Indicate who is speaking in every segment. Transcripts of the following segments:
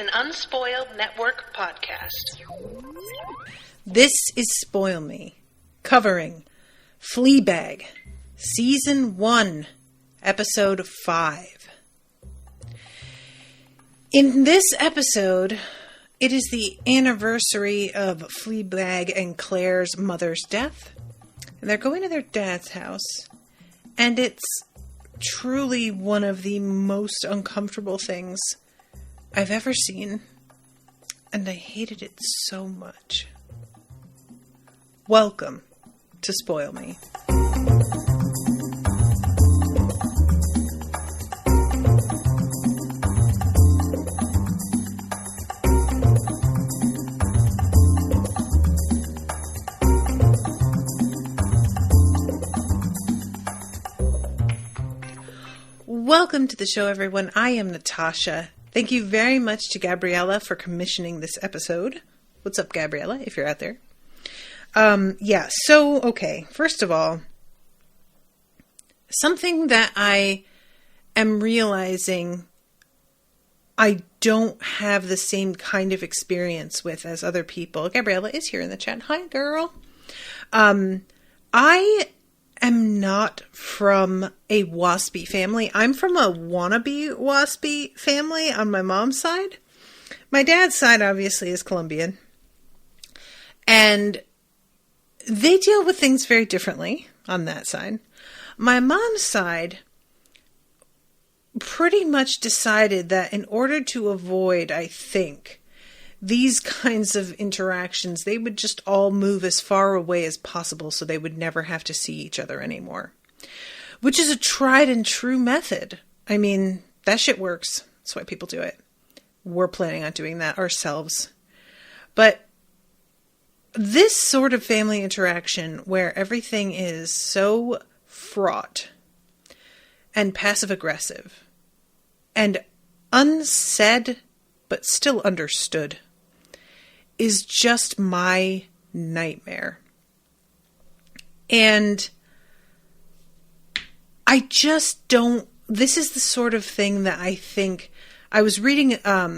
Speaker 1: an Unspoiled Network podcast.
Speaker 2: This is Spoil Me, covering Fleabag, Season 1, Episode 5. In this episode, it is the anniversary of Fleabag and Claire's mother's death. And they're going to their dad's house. And it's truly one of the most uncomfortable things I've ever seen. And I hated it so much. Welcome to Spoil Me. Welcome to the show, everyone. I am Natasha. Thank you very much to Gabriela for commissioning this episode. What's up, Gabriela, if you're out there? Okay. First of all, something that I am realizing I don't have the same kind of experience with as other people. Gabriela is here in the chat. Hi, girl. I am not from a waspy family. I'm from a wannabe waspy family on my mom's side. My dad's side obviously is Colombian. And they deal with things very differently on that side. My mom's side pretty much decided that in order to avoid, I think, these kinds of interactions, they would just all move as far away as possible so they would never have to see each other anymore. Which is a tried and true method. I mean, that shit works. That's why people do it. We're planning on doing that ourselves. But this sort of family interaction where everything is so fraught and passive-aggressive and unsaid but still understood is just my nightmare. And I just don't, this is the sort of thing that I think, I was reading a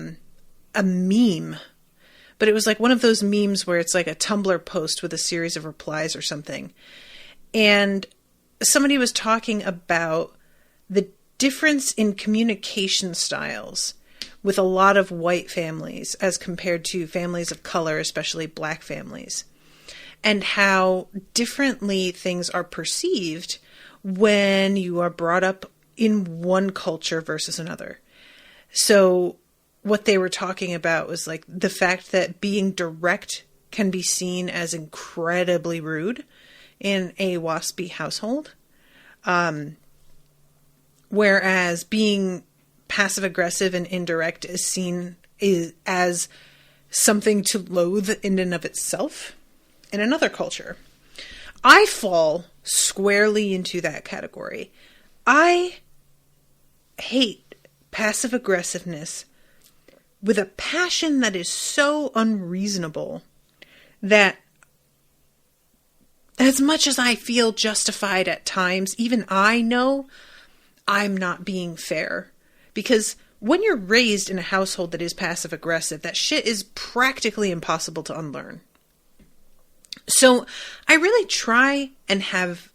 Speaker 2: meme, but it was like one of those memes where it's like a Tumblr post with a series of replies or something. And somebody was talking about the difference in communication styles with a lot of white families as compared to families of color, especially black families, and how differently things are perceived when you are brought up in one culture versus another. So what they were talking about was like the fact that being direct can be seen as incredibly rude in a waspy household, whereas being passive-aggressive and indirect is seen as something to loathe in and of itself in another culture. I fall squarely into that category. I hate passive-aggressiveness with a passion that is so unreasonable that as much as I feel justified at times, even I know I'm not being fair. Because when you're raised in a household that is passive-aggressive, that shit is practically impossible to unlearn. So I really try and have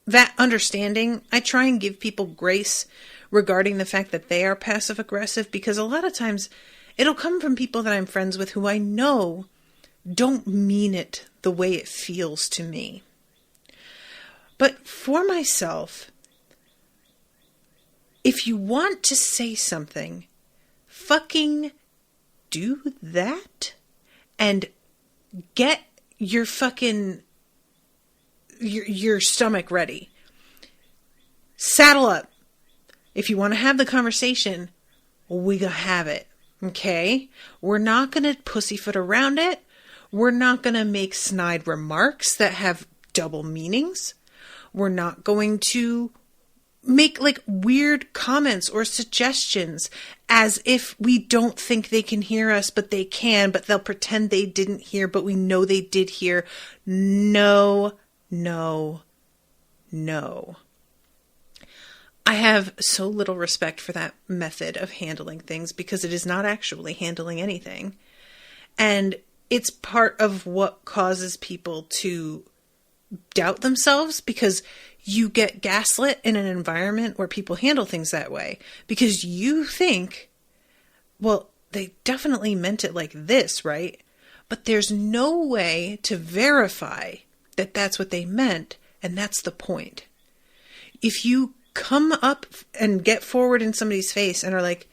Speaker 2: that understanding. I try and give people grace regarding the fact that they are passive-aggressive, because a lot of times it'll come from people that I'm friends with who I know don't mean it the way it feels to me. But for myself, if you want to say something, fucking do that and get your fucking, your stomach ready. Saddle up. If you want to have the conversation, we gonna have it. Okay? We're not gonna pussyfoot around it. We're not gonna make snide remarks that have double meanings. We're not going to make like weird comments or suggestions as if we don't think they can hear us, but they can, but they'll pretend they didn't hear, but we know they did hear. No, no, no. I have so little respect for that method of handling things because it is not actually handling anything. And it's part of what causes people to doubt themselves, because you get gaslit in an environment where people handle things that way because you think, well, they definitely meant it like this, right? But there's no way to verify that that's what they meant, and that's the point. If you come up and get forward in somebody's face and are like,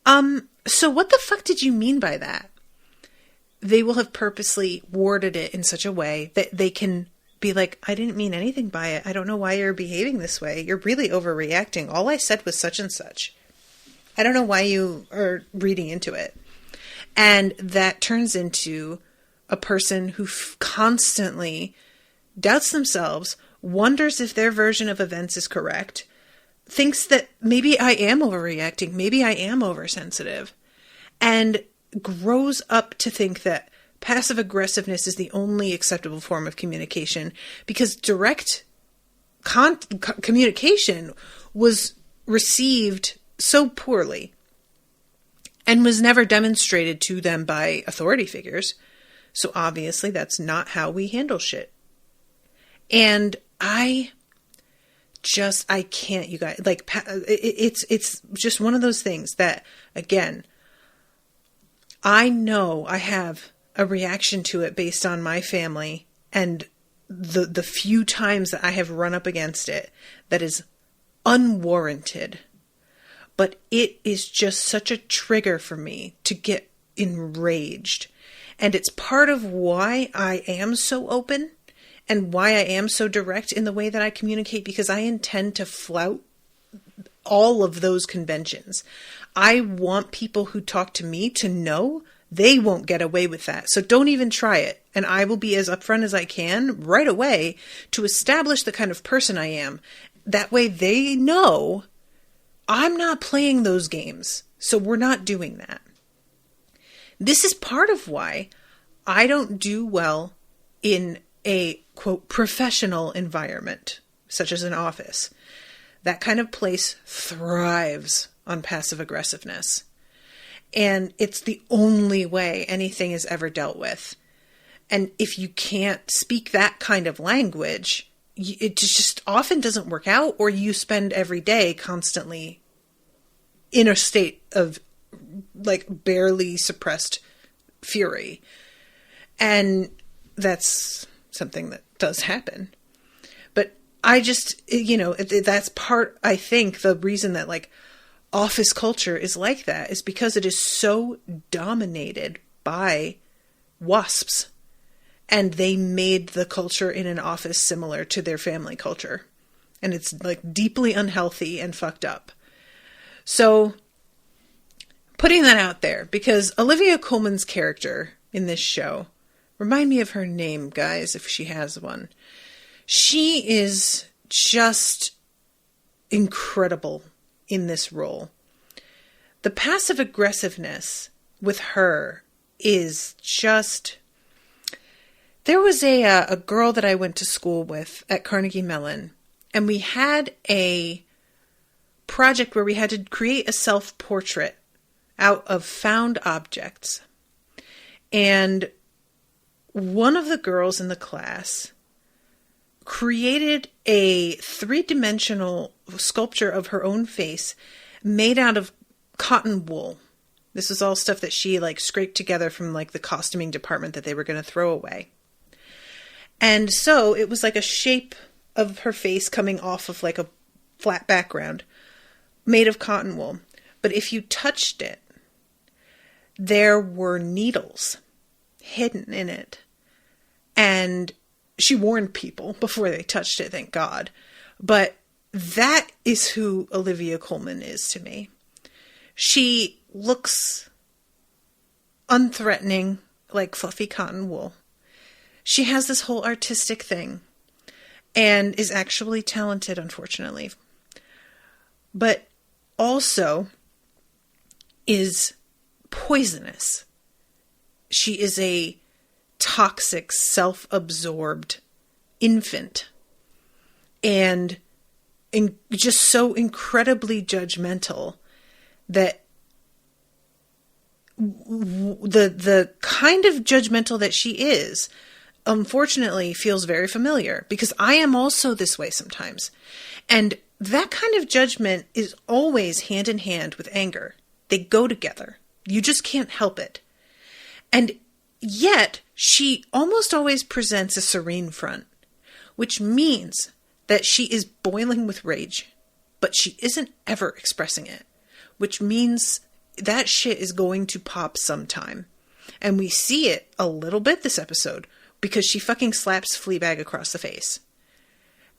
Speaker 2: so what the fuck did you mean by that? They will have purposely worded it in such a way that they can be like, I didn't mean anything by it. I don't know why you're behaving this way. You're really overreacting. All I said was such and such. I don't know why you are reading into it. And that turns into a person who constantly doubts themselves, wonders if their version of events is correct, thinks that maybe I am overreacting, maybe I am oversensitive, and grows up to think that passive aggressiveness is the only acceptable form of communication, because direct communication was received so poorly and was never demonstrated to them by authority figures. So obviously that's not how we handle shit. And I can't, you guys, like, it's just one of those things that, again, I know I have a reaction to it based on my family and the few times that I have run up against it that is unwarranted. But it is just such a trigger for me to get enraged. And it's part of why I am so open and why I am so direct in the way that I communicate, because I intend to flout all of those conventions. I want people who talk to me to know they won't get away with that. So don't even try it. And I will be as upfront as I can right away to establish the kind of person I am. That way they know I'm not playing those games. So we're not doing that. This is part of why I don't do well in a, quote, professional environment, such as an office. That kind of place thrives on passive aggressiveness. And it's the only way anything is ever dealt with. And if you can't speak that kind of language, it just often doesn't work out, or you spend every day constantly in a state of like barely suppressed fury. And that's something that does happen. But I just, that's part, I think, the reason that like office culture is like that is because it is so dominated by WASPs. And they made the culture in an office similar to their family culture. And it's like deeply unhealthy and fucked up. So putting that out there, because Olivia Colman's character in this show, remind me of her name, guys, if she has one. She is just incredible in this role. The passive aggressiveness with her is just... There was a girl that I went to school with at Carnegie Mellon, and we had a project where we had to create a self-portrait out of found objects. And one of the girls in the class created a 3-dimensional sculpture of her own face made out of cotton wool. This was all stuff that she like scraped together from like the costuming department that they were going to throw away. And so it was like a shape of her face coming off of like a flat background made of cotton wool. But if you touched it, there were needles hidden in it. And she warned people before they touched it, thank God. But that is who Olivia Colman is to me. She looks unthreatening, like fluffy cotton wool. She has this whole artistic thing and is actually talented, unfortunately. But also is poisonous. She is a toxic, self-absorbed infant. And just so incredibly judgmental that the kind of judgmental that she is, unfortunately, feels very familiar, because I am also this way sometimes. And that kind of judgment is always hand in hand with anger. They go together. You just can't help it. And yet, she almost always presents a serene front, which means that she is boiling with rage, but she isn't ever expressing it, which means that shit is going to pop sometime. And we see it a little bit this episode, because she fucking slaps Fleabag across the face.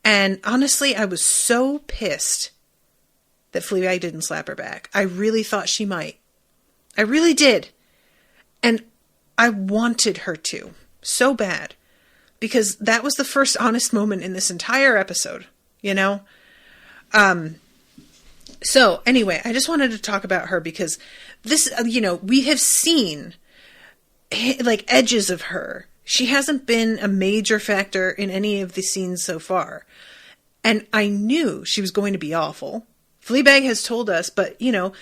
Speaker 2: And honestly, I was so pissed that Fleabag didn't slap her back. I really thought she might. I really did. And I wanted her to so bad, because that was the first honest moment in this entire episode, you know? So anyway, I just wanted to talk about her because this, we have seen like edges of her. She hasn't been a major factor in any of the scenes so far. And I knew she was going to be awful. Fleabag has told us, but, Fleabag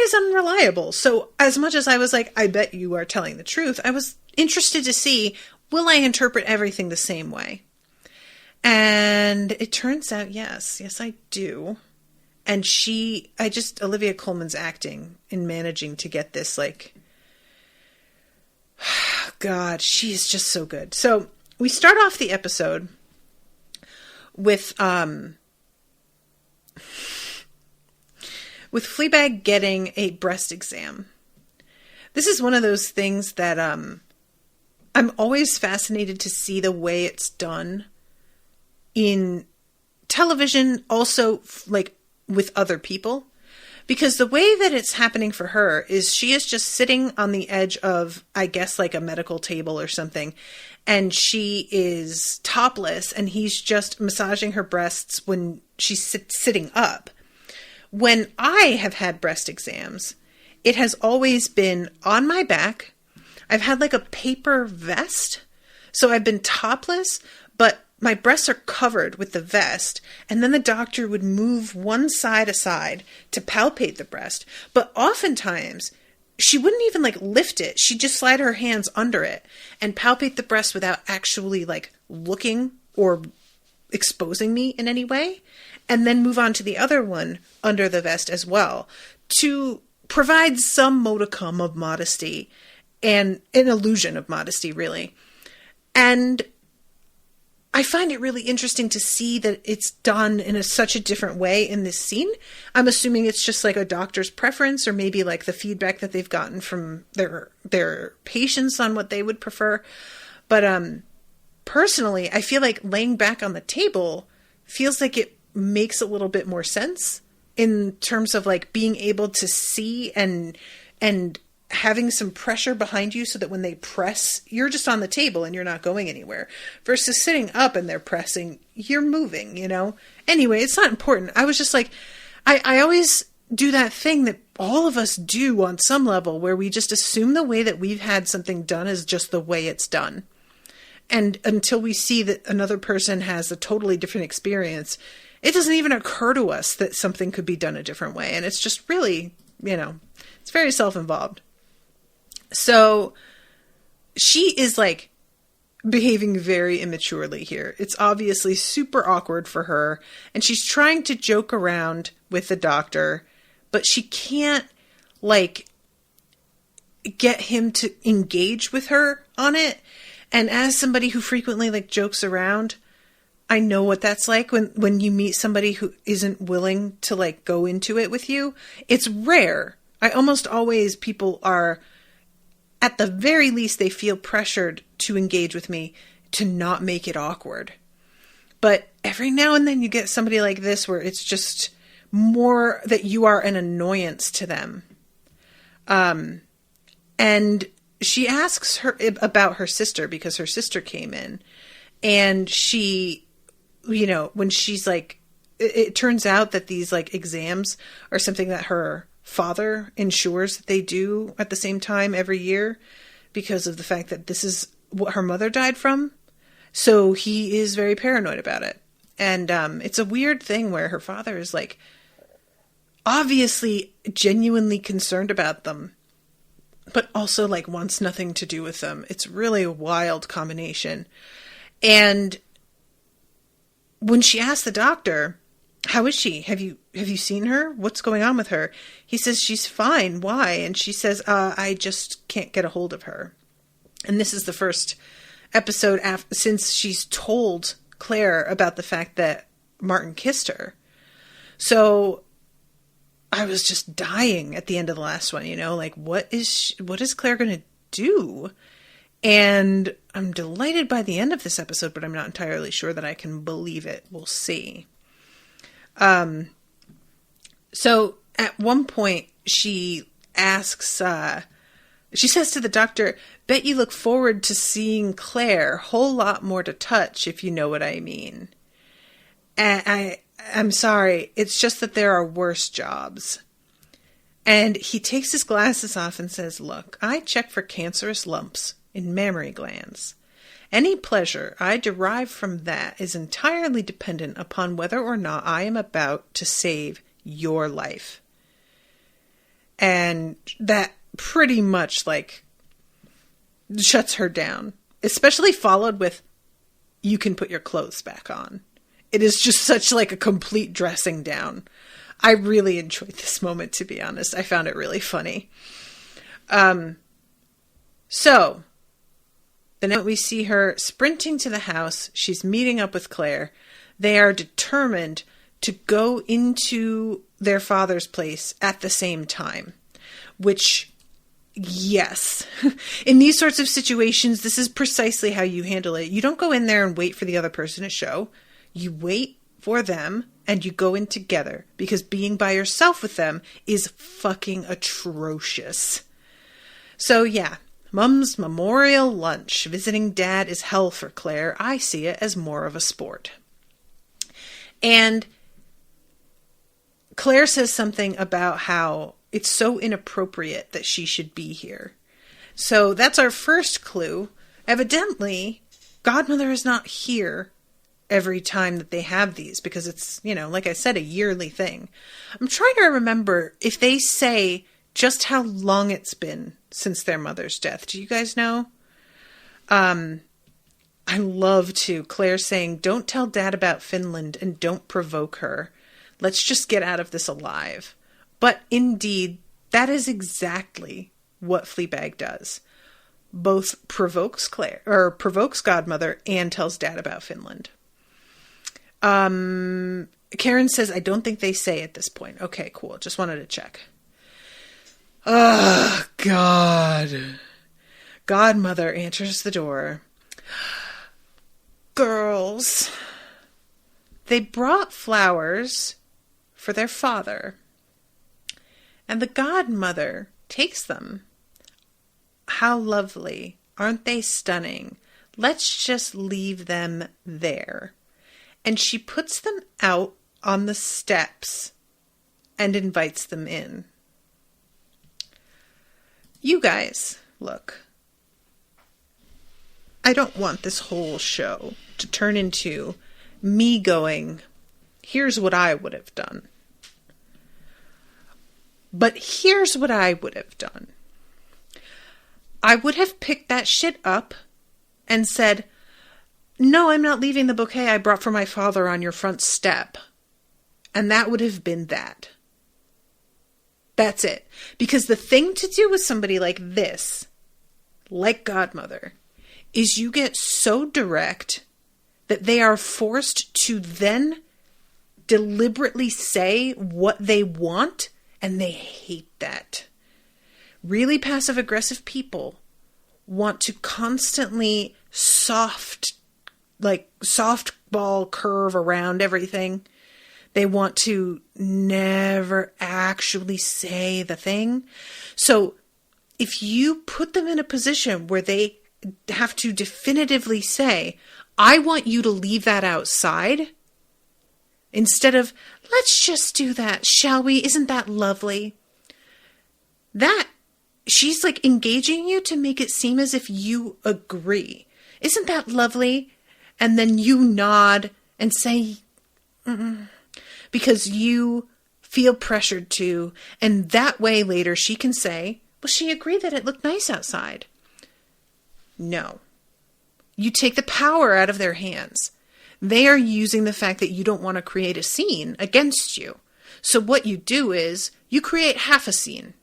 Speaker 2: is unreliable. So as much as I was like, I bet you are telling the truth, I was interested to see, will I interpret everything the same way? And it turns out, yes, I do. And Olivia Colman's acting in managing to get this, like, God, she is just so good. So we start off the episode with Fleabag getting a breast exam. This is one of those things that I'm always fascinated to see the way it's done in television, also like with other people. Because the way that it's happening for her is she is just sitting on the edge of, I guess, like a medical table or something. And she is topless and he's just massaging her breasts when she's sitting up. When I have had breast exams, it has always been on my back. I've had like a paper vest. So I've been topless, but my breasts are covered with the vest, and then the doctor would move one side aside to palpate the breast. But oftentimes, she wouldn't even like lift it. She'd just slide her hands under it and palpate the breast without actually like looking or exposing me in any way, and then move on to the other one under the vest as well to provide some modicum of modesty and an illusion of modesty, really. And I find it really interesting to see that it's done in such a different way in this scene. I'm assuming it's just like a doctor's preference, or maybe like the feedback that they've gotten from their patients on what they would prefer. But personally, I feel like laying back on the table feels like it makes a little bit more sense in terms of like being able to see and having some pressure behind you so that when they press, you're just on the table and you're not going anywhere, versus sitting up and they're pressing, you're moving, Anyway, it's not important. I was just like, I always do that thing that all of us do on some level where we just assume the way that we've had something done is just the way it's done. And until we see that another person has a totally different experience, it doesn't even occur to us that something could be done a different way. And it's just really, it's very self-involved. So she is like behaving very immaturely here. It's obviously super awkward for her, and she's trying to joke around with the doctor, but she can't like get him to engage with her on it. And as somebody who frequently like jokes around, I know what that's like when you meet somebody who isn't willing to like go into it with you. It's rare. I almost always, people are, at the very least, they feel pressured to engage with me to not make it awkward. But every now and then you get somebody like this where it's just more that you are an annoyance to them. And she asks her about her sister because her sister came in, and she, when she's like, it turns out that these like exams are something that her father ensures that they do at the same time every year because of the fact that this is what her mother died from. So he is very paranoid about it. And it's a weird thing where her father is like obviously genuinely concerned about them, but also like wants nothing to do with them. It's really a wild combination. And when she asked the doctor, how is she? Have you seen her? What's going on with her? He says, she's fine. Why? And she says, I just can't get a hold of her. And this is the first episode since she's told Claire about the fact that Martin kissed her. So I was just dying at the end of the last one, you know, like what is Claire going to do? And I'm delighted by the end of this episode, but I'm not entirely sure that I can believe it. We'll see. So at one point she asks, she says to the doctor, bet you look forward to seeing Claire. Whole lot more to touch, if you know what I mean. And I'm sorry. It's just that there are worse jobs. And he takes his glasses off and says, look, I check for cancerous lumps in mammary glands. Any pleasure I derive from that is entirely dependent upon whether or not I am about to save your life. And that pretty much like shuts her down, especially followed with, you can put your clothes back on. It is just such like a complete dressing down. I really enjoyed this moment, to be honest. I found it really funny. So the night we see her sprinting to the house, she's meeting up with Claire. They are determined to go into their father's place at the same time, which, yes, in these sorts of situations, this is precisely how you handle it. You don't go in there and wait for the other person to show. You wait for them and you go in together, because being by yourself with them is fucking atrocious. So yeah, Mum's memorial lunch. Visiting Dad is hell for Claire. I see it as more of a sport. And Claire says something about how it's so inappropriate that she should be here. So that's our first clue. Evidently, Godmother is not here every time that they have these, because it's, you know, like I said, a yearly thing. I'm trying to remember if they say just how long it's been since their mother's death. Do you guys know? I love to Claire saying, don't tell Dad about Finland and don't provoke her. Let's just get out of this alive. But indeed, that is exactly what Fleabag does. Both provokes Godmother and tells Dad about Finland. Karen says, I don't think they say at this point. Okay, cool. Just wanted to check. Oh, God. Godmother answers the door. Girls. They brought flowers for their father. And the Godmother takes them. How lovely. Aren't they stunning? Let's just leave them there. And she puts them out on the steps and invites them in. You guys, look. I don't want this whole show to turn into me going, here's what I would have done. But here's what I would have done. I would have picked that shit up and said, no, I'm not leaving the bouquet I brought for my father on your front step. And that would have been that. That's it. Because the thing to do with somebody like this, like Godmother, is you get so direct that they are forced to then deliberately say what they want, and they hate that. Really passive-aggressive people want to constantly softball curve around everything. They want to never actually say the thing. So if you put them in a position where they have to definitively say, I want you to leave that outside, instead of, let's just do that, shall we? Isn't that lovely? That, she's like engaging you to make it seem as if you agree. Isn't that lovely? And then you nod and say, because you feel pressured to, and that way later she can say, well, she agreed that it looked nice outside. No. You take the power out of their hands. They are using the fact that you don't want to create a scene against you. So what you do is you create half a scene,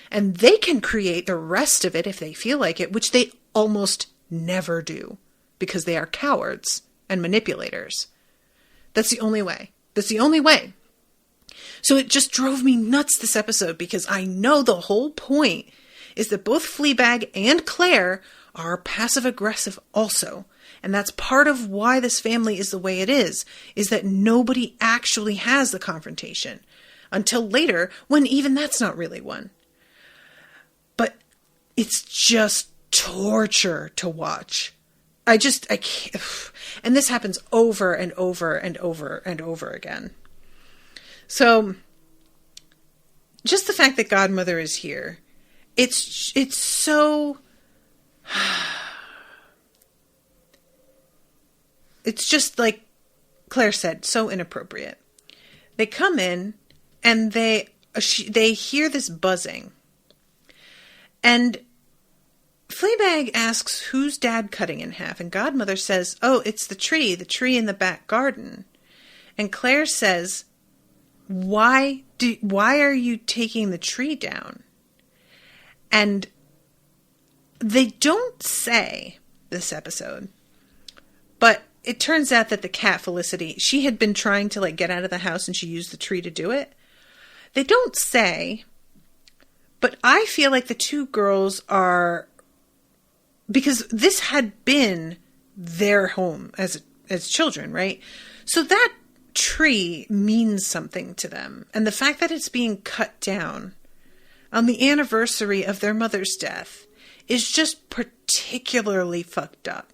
Speaker 2: and they can create the rest of it if they feel like it, which they almost never do because they are cowards and manipulators. That's the only way. That's the only way. So it just drove me nuts this episode because I know the whole point is that both Fleabag and Claire are passive aggressive also. And that's part of why this family is the way it is that nobody actually has the confrontation until later when even that's not really one. But it's just torture to watch. I can't. And this happens over and over and over and over again. So just the fact that Godmother is here, it's so, it's just like Claire said, so inappropriate. They come in and they hear this buzzing, and Fleabag asks, who's Dad cutting in half? And Godmother says, oh, it's the tree in the back garden. And Claire says, why are you taking the tree down? And they don't say this episode, but it turns out that the cat Felicity, she had been trying to get out of the house and she used the tree to do it. They don't say, but I feel like the two girls are, because this had been their home as children, right? So that tree means something to them. And the fact that it's being cut down on the anniversary of their mother's death is just particularly fucked up.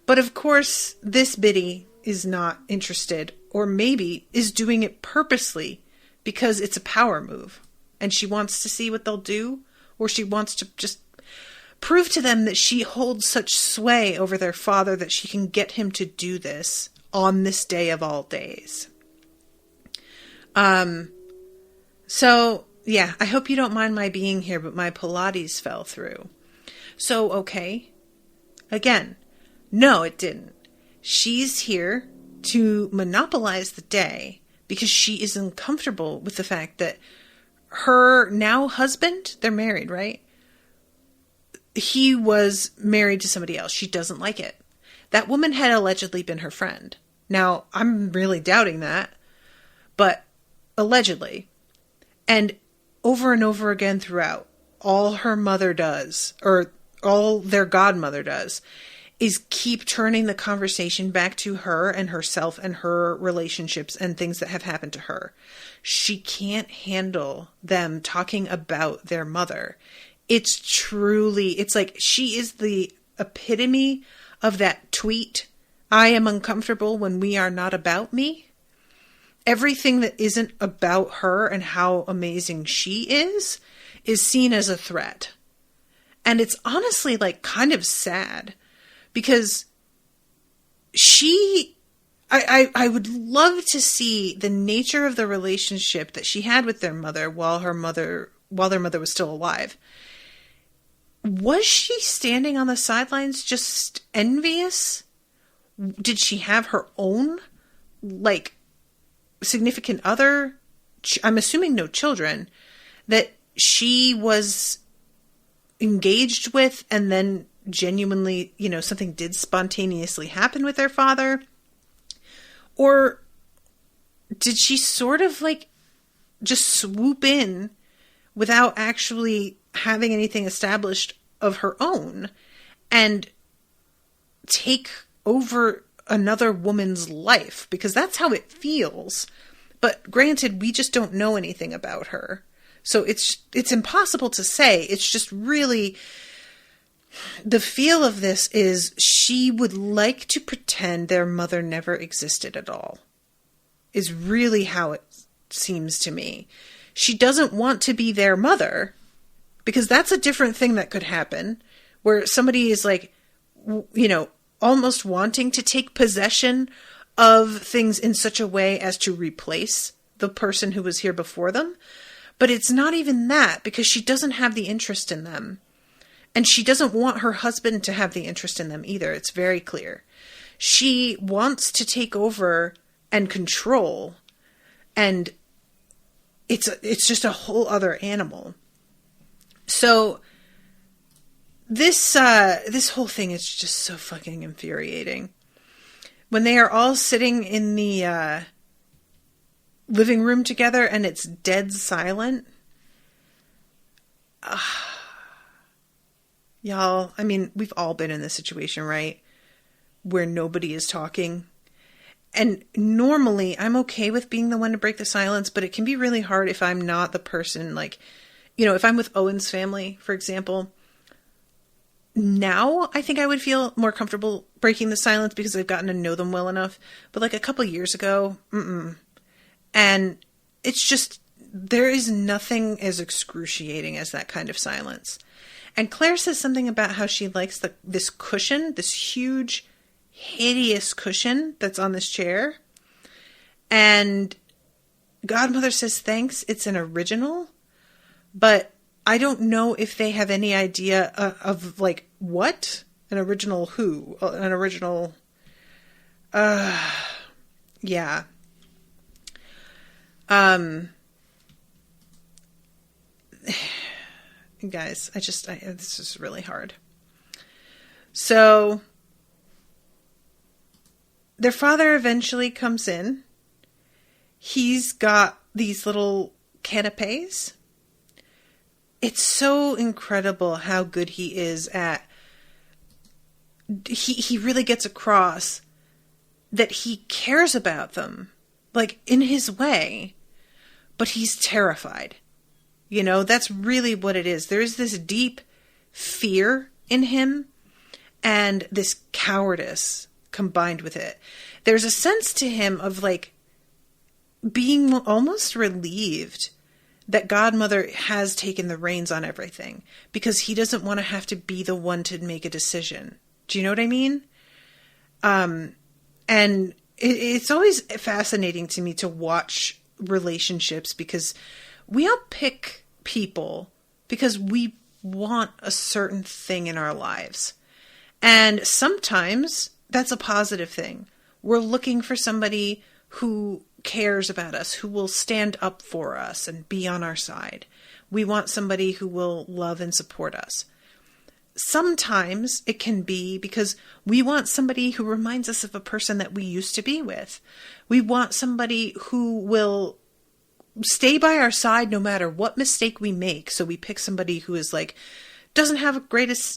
Speaker 2: But of course, this biddy is not interested, or maybe is doing it purposely because it's a power move and she wants to see what they'll do, or she wants to just prove to them that she holds such sway over their father that she can get him to do this on this day of all days. So yeah, I hope you don't mind my being here, but my Pilates fell through. So, okay. Again, no, it didn't. She's here to monopolize the day because she is uncomfortable with the fact that her now husband, they're married, right? He was married to somebody else. She doesn't like it. That woman had allegedly been her friend. Now, I'm really doubting that, but allegedly. And over and over again throughout, all her mother does, or all their godmother does, is keep turning the conversation back to her and herself and her relationships and things that have happened to her. She can't handle them talking about their mother. It's like she is the epitome of that tweet, I am uncomfortable when we are not about me. Everything that isn't about her and how amazing she is seen as a threat. And it's honestly kind of sad because I would love to see the nature of the relationship that she had with their mother while their mother was still alive. Was she standing on the sidelines just envious? Did she have her own, significant other? I'm assuming no children that she was engaged with, and then genuinely, something did spontaneously happen with their father? Or did she sort of just swoop in without actually having anything established of her own and take over another woman's life? Because that's how it feels. But granted, we just don't know anything about her. So it's impossible to say. It's just really, the feel of this is she would like to pretend their mother never existed at all, is really how it seems to me. She doesn't want to be their mother, because that's a different thing that could happen, where somebody is almost wanting to take possession of things in such a way as to replace the person who was here before them. But it's not even that, because she doesn't have the interest in them. And she doesn't want her husband to have the interest in them either. It's very clear. She wants to take over and control. And it's just a whole other animal. So this whole thing is just so fucking infuriating. When they are all sitting in the living room together and it's dead silent. Y'all, I mean, we've all been in this situation, right? Where nobody is talking. And normally I'm okay with being the one to break the silence, but it can be really hard if I'm not the person, like, you know, if I'm with Owen's family, for example. Now I think I would feel more comfortable breaking the silence because I've gotten to know them well enough. But like a couple years ago, And it's just, there is nothing as excruciating as that kind of silence. And Claire says something about how she likes this cushion, this huge, hideous cushion that's on this chair. And Godmother says, thanks, it's an original. But I don't know if they have any idea of like, what? An original who? An original... yeah. Guys, this is really hard. So, their father eventually comes in. He's got these little canapes. It's so incredible how good he is at... He really gets across that he cares about them, like, in his way, but he's terrified. You know, that's really what it is. There is this deep fear in him and this cowardice combined with it. There's a sense to him of, like, being almost relieved that Godmother has taken the reins on everything, because he doesn't want to have to be the one to make a decision. Do you know what I mean? And it's always fascinating to me to watch relationships, because we all pick people because we want a certain thing in our lives. And sometimes that's a positive thing. We're looking for somebody who cares about us, who will stand up for us and be on our side. We want somebody who will love and support us. Sometimes it can be because we want somebody who reminds us of a person that we used to be with. We want somebody who will stay by our side no matter what mistake we make. So we pick somebody who is like, doesn't have a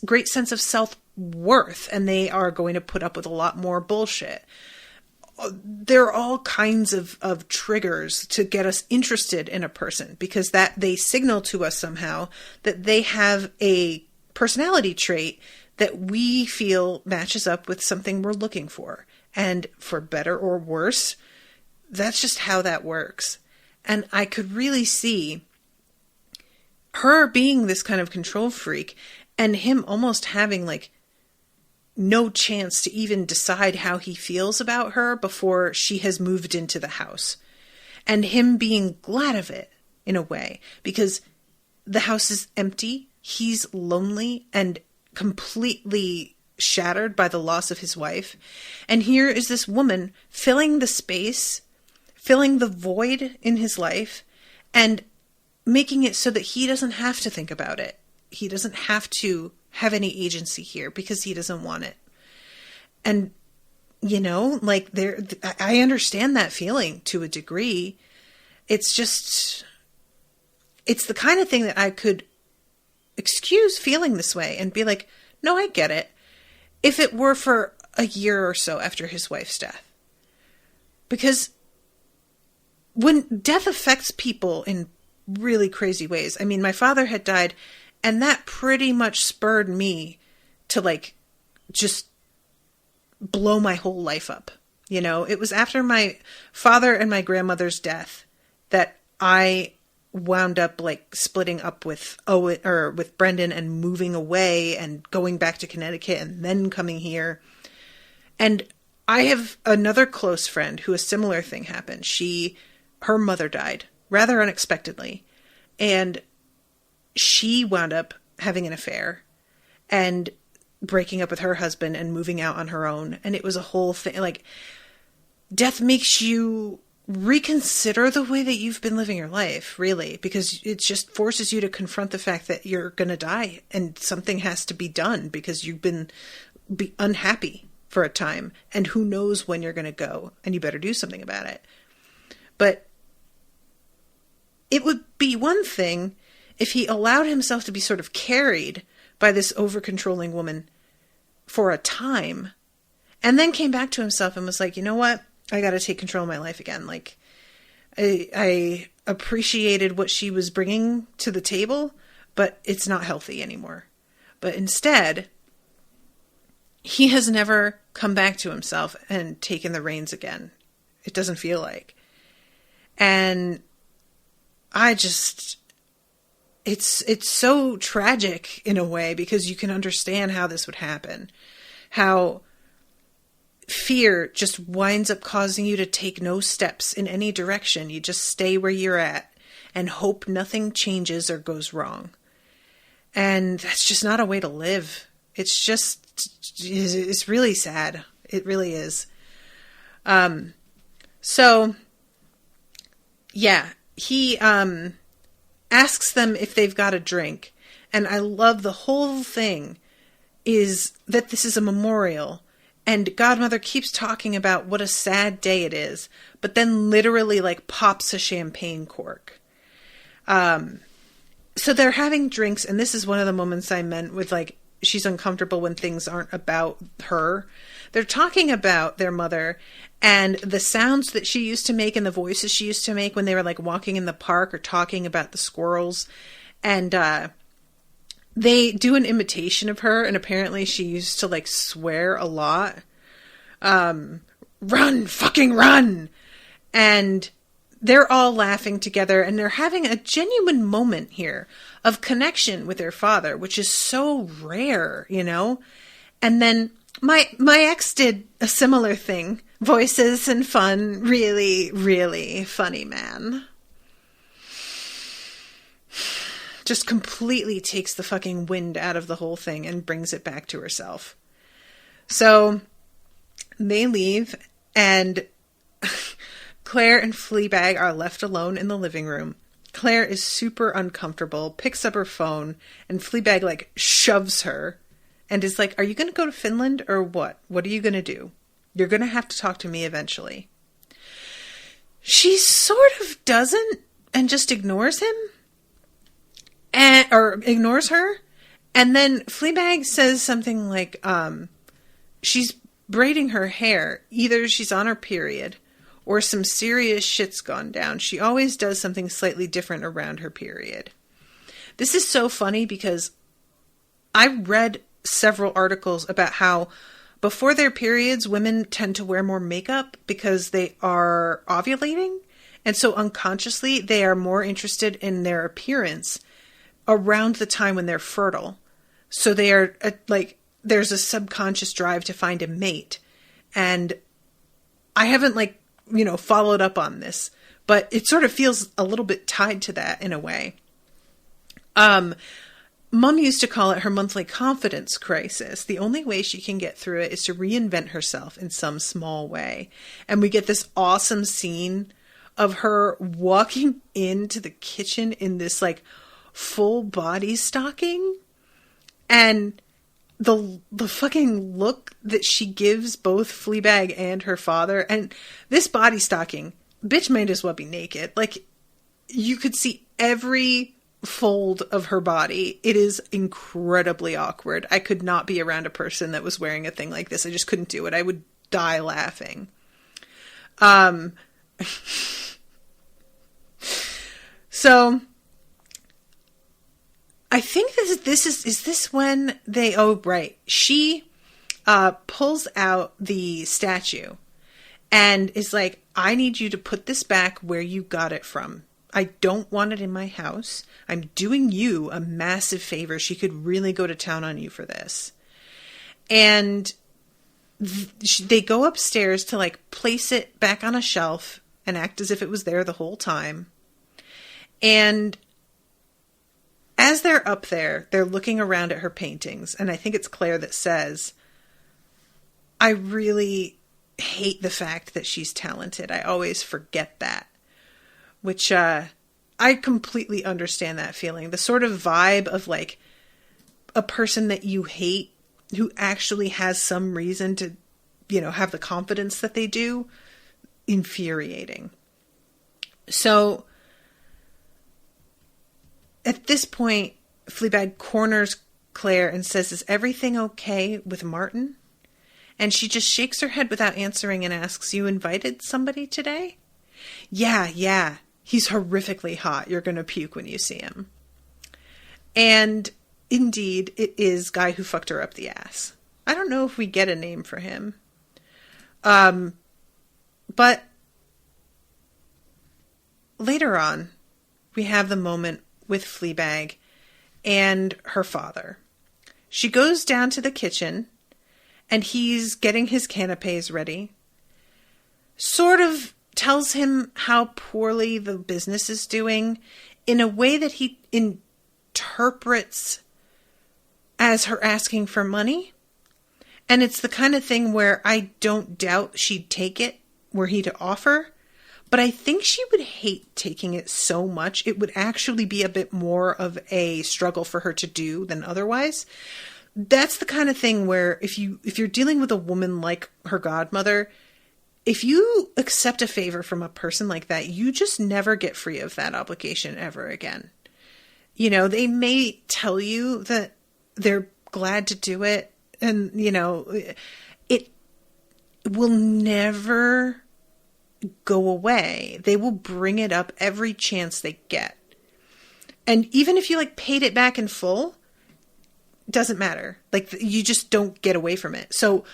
Speaker 2: great sense of self-worth, and they are going to put up with a lot more bullshit. There are all kinds of triggers to get us interested in a person, because that they signal to us somehow that they have a personality trait that we feel matches up with something we're looking for. And for better or worse, that's just how that works. And I could really see her being this kind of control freak and him almost having like no chance to even decide how he feels about her before she has moved into the house. And him being glad of it in a way, because the house is empty. He's lonely and completely shattered by the loss of his wife. And here is this woman filling the space, filling the void in his life, and making it so that he doesn't have to think about it. He doesn't have to have any agency here because he doesn't want it. And, you know, like I understand that feeling to a degree. It's just, it's the kind of thing that I could excuse feeling this way and be like, no, I get it. If it were for a year or so after his wife's death. Because when death affects people in really crazy ways. I mean, my father had died, and that pretty much spurred me to like just blow my whole life up. You know, it was after my father and my grandmother's death that I wound up like splitting up with Owen or with Brendan and moving away and going back to Connecticut and then coming here. And I have another close friend who a similar thing happened. Her mother died rather unexpectedly, and she wound up having an affair and breaking up with her husband and moving out on her own. And it was a whole thing. Like, death makes you reconsider the way that you've been living your life, really, because it just forces you to confront the fact that you're going to die and something has to be done because you've been unhappy for a time, and who knows when you're going to go, and you better do something about it. But it would be one thing if he allowed himself to be sort of carried by this over-controlling woman for a time, and then came back to himself and was like, you know what? I got to take control of my life again. Like, I appreciated what she was bringing to the table, but it's not healthy anymore. But instead, he has never come back to himself and taken the reins again. It doesn't feel like. And it's so tragic in a way, because you can understand how this would happen. How fear just winds up causing you to take no steps in any direction. You just stay where you're at and hope nothing changes or goes wrong. And that's just not a way to live. It's really sad. It really is. So yeah, he asks them if they've got a drink. And I love the whole thing is that this is a memorial. And Godmother keeps talking about what a sad day it is, but then literally like pops a champagne cork. So they're having drinks, and this is one of the moments I meant with like, she's uncomfortable when things aren't about her. They're talking about their mother and the sounds that she used to make and the voices she used to make when they were like walking in the park or talking about the squirrels. And they do an imitation of her, and apparently she used to like swear a lot. Run, fucking run! And they're all laughing together, and they're having a genuine moment here of connection with their father, which is so rare, you know? And then my ex did a similar thing. Voices and fun. Really, really funny man. Just completely takes the fucking wind out of the whole thing and brings it back to herself. So they leave, and Claire and Fleabag are left alone in the living room. Claire is super uncomfortable, picks up her phone, and Fleabag like shoves her and is like, are you going to go to Finland or what? What are you going to do? You're going to have to talk to me eventually. She sort of doesn't and just ignores him. Or ignores her. And then Fleabag says something like, she's braiding her hair. Either she's on her period or some serious shit's gone down. She always does something slightly different around her period. This is so funny because I read several articles about how before their periods, women tend to wear more makeup because they are ovulating. And so unconsciously, they are more interested in their appearance around the time when they're fertile. So they are like, there's a subconscious drive to find a mate. And I haven't followed up on this, but it sort of feels a little bit tied to that in a way. Mom used to call it her monthly confidence crisis. The only way she can get through it is to reinvent herself in some small way. And we get this awesome scene of her walking into the kitchen in this like full body stocking, and the fucking look that she gives both Fleabag and her father. And this body stocking, bitch might as well be naked. Like, you could see every fold of her body. It is incredibly awkward. I could not be around a person that was wearing a thing like this. I just couldn't do it. I would die laughing. So I think this is when they, oh, right. She pulls out the statue and is like, I need you to put this back where you got it from. I don't want it in my house. I'm doing you a massive favor. She could really go to town on you for this. And they go upstairs to like place it back on a shelf and act as if it was there the whole time. And as they're up there, they're looking around at her paintings. And I think it's Claire that says, I really hate the fact that she's talented. I always forget that. Which I completely understand that feeling. The sort of vibe of like a person that you hate who actually has some reason to, have the confidence that they do. Infuriating. So at this point, Fleabag corners Claire and says, is everything okay with Martin? And she just shakes her head without answering and asks, you invited somebody today? Yeah. He's horrifically hot. You're going to puke when you see him. And indeed, it is Guy Who Fucked Her Up the Ass. I don't know if we get a name for him. But later on, we have the moment with Fleabag and her father. She goes down to the kitchen and he's getting his canapes ready. Sort of tells him how poorly the business is doing in a way that he interprets as her asking for money. And it's the kind of thing where I don't doubt she'd take it were he to offer. But I think she would hate taking it so much. It would actually be a bit more of a struggle for her to do than otherwise. That's the kind of thing where if you're dealing with a woman like her godmother, if you accept a favor from a person like that, you just never get free of that obligation ever again. They may tell you that they're glad to do it, and, it will never go away. They will bring it up every chance they get. And even if you paid it back in full, doesn't matter. You just don't get away from it. So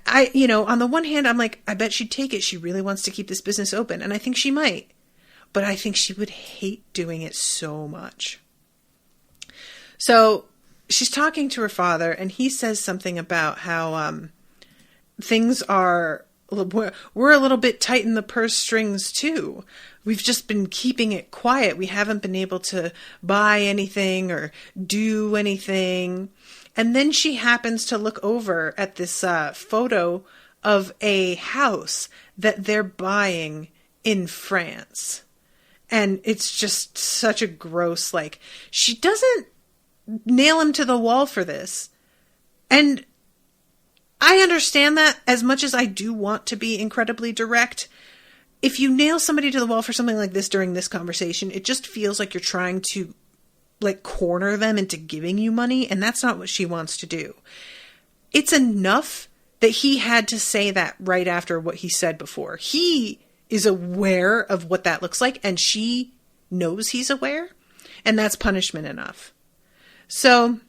Speaker 2: I on the one hand, I'm like, I bet she'd take it. She really wants to keep this business open. And I think she might, but I think she would hate doing it so much. So she's talking to her father and he says something about how, things are, we're a little bit tight in the purse strings too. We've just been keeping it quiet. We haven't been able to buy anything or do anything. And then she happens to look over at this photo of a house that they're buying in France. And it's just such a gross, she doesn't nail him to the wall for this. And I understand that as much as I do want to be incredibly direct. If you nail somebody to the wall for something like this during this conversation, it just feels like you're trying to corner them into giving you money. And that's not what she wants to do. It's enough that he had to say that right after what he said before. He is aware of what that looks like and she knows he's aware. And that's punishment enough. So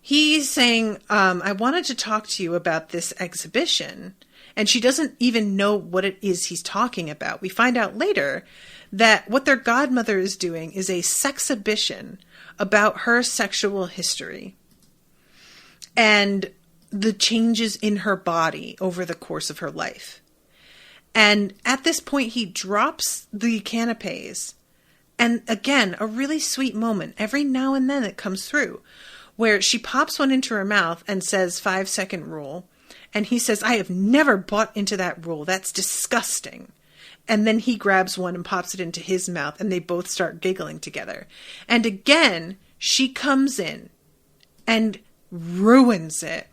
Speaker 2: he's saying, I wanted to talk to you about this exhibition. And she doesn't even know what it is he's talking about. We find out later that what their godmother is doing is a sexhibition about her sexual history and the changes in her body over the course of her life. And at this point, he drops the canapes. And again, a really sweet moment. Every now and then it comes through where she pops one into her mouth and says 5-second rule. And he says, I have never bought into that rule. That's disgusting. And then he grabs one and pops it into his mouth and they both start giggling together. And again, she comes in and ruins it.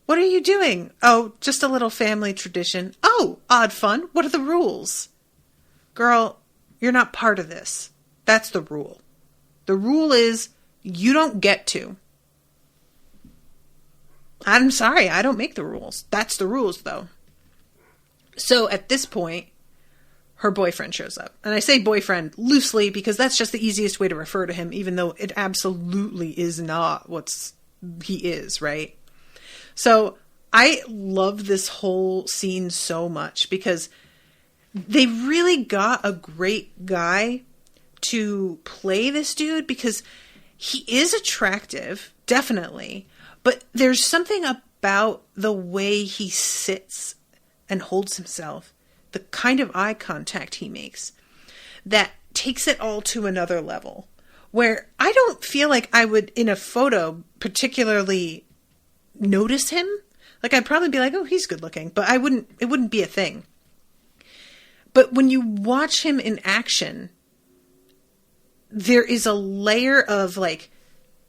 Speaker 2: What are you doing? Oh, just a little family tradition. Oh, odd fun. What are the rules? Girl, you're not part of this. That's the rule. The rule is you don't get to. I'm sorry, I don't make the rules. That's the rules, though. So at this point, her boyfriend shows up. And I say boyfriend loosely because that's just the easiest way to refer to him, even though it absolutely is not what he is, right? So I love this whole scene so much because they really got a great guy to play this dude because he is attractive, definitely. But there's something about the way he sits and holds himself, the kind of eye contact he makes, that takes it all to another level, where I don't feel like I would, in a photo, particularly notice him. Like, I'd probably be like, oh, he's good looking, but it wouldn't be a thing. But when you watch him in action, there is a layer of, like,